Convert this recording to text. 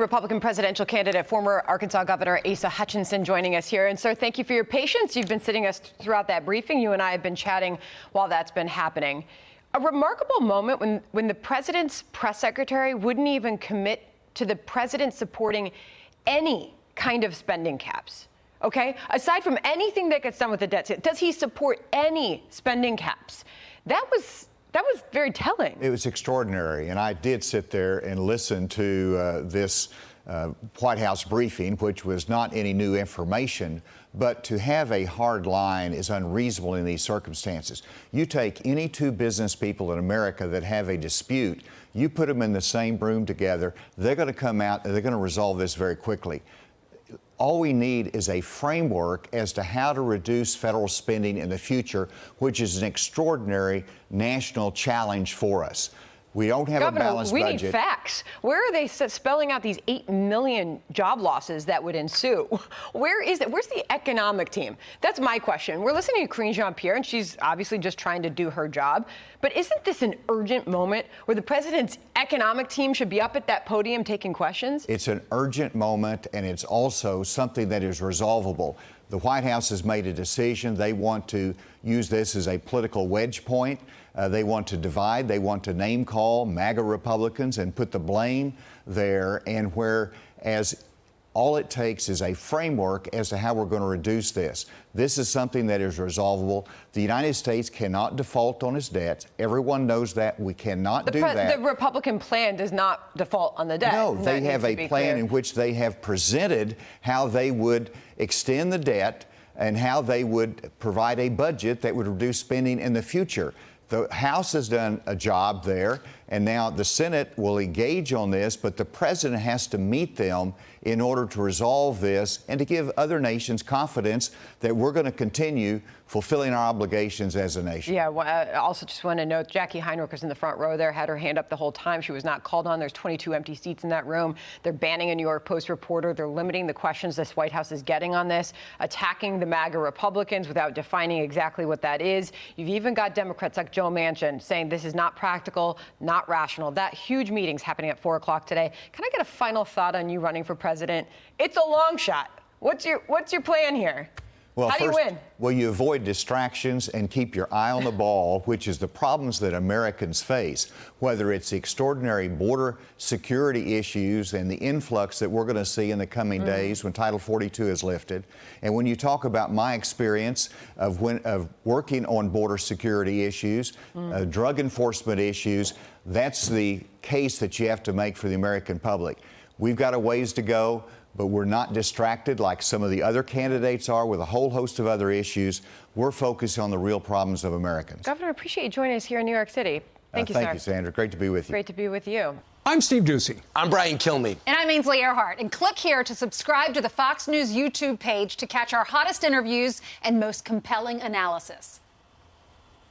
Republican presidential candidate, former Arkansas Governor Asa Hutchinson, joining us here. And sir, thank you for your patience. You've been sitting us throughout that briefing. You and I have been chatting while that's been happening. A remarkable moment when the president's press secretary wouldn't even commit to the president supporting any kind of spending caps. Okay, aside from anything that gets done with the debt, does he support any spending caps? That was very telling. It was extraordinary, and I did sit there and listen to this White House briefing, which was not any new information, but to have a hard line is unreasonable in these circumstances. You take any two business people in America that have a dispute, you put them in the same room together, they're going to come out and they're going to resolve this very quickly. All we need is a framework as to how to reduce federal spending in the future, which is an extraordinary national challenge for us. We don't have a balanced budget. We need facts. Where are they spelling out these 8 million job losses that would ensue? Where is it? Where's the economic team? That's my question. We're listening to Karine Jean-Pierre, and she's obviously just trying to do her job. But isn't this an urgent moment where the president's economic team should be up at that podium taking questions? It's an urgent moment, and it's also something that is resolvable. The White House has made a decision. They want to use this as a political wedge point. They want to divide. They want to name call MAGA Republicans and put the blame there. And whereas all it takes is a framework as to how we're going to reduce this. This is something that is resolvable. The United States cannot default on its debt. Everyone knows that. We cannot do that. The Republican plan does not default on the debt. No, they have a plan in which they have presented how they would extend the debt and how they would provide a budget that would reduce spending in the future. The House has done a job there, and now the Senate will engage on this, but the president has to meet them in order to resolve this and to give other nations confidence that we're going to continue fulfilling our obligations as a nation. Yeah, well, I also just want to note Jackie Heinrich was in the front row there, had her hand up the whole time. She was not called on. There's 22 empty seats in that room. They're banning a New York Post reporter. They're limiting the questions this White House is getting on this, attacking the MAGA Republicans without defining exactly what that is. You've even got Democrats like Joe Manchin saying this is not practical, not rational. That huge meeting's happening at 4 o'clock today. Can I get a final thought on you running for president? It's a long shot. What's your plan here? Well, how do you win? Well, you avoid distractions and keep your eye on the ball, which is the problems that Americans face, whether it's the extraordinary border security issues and the influx that we're going to see in the coming days when Title 42 is lifted. And when you talk about my experience of working on border security issues, drug enforcement issues, that's the case that you have to make for the American public. We've got a ways to go, but we're not distracted like some of the other candidates are with a whole host of other issues. We're focused on the real problems of Americans. Governor, I appreciate you joining us here in New York City. Thank you, sir. Thank you, Sandra. Great to be with you. Great to be with you. I'm Steve Doocy. I'm Brian Kilmeade. And I'm Ainsley Earhart. And click here to subscribe to the Fox News YouTube page to catch our hottest interviews and most compelling analysis.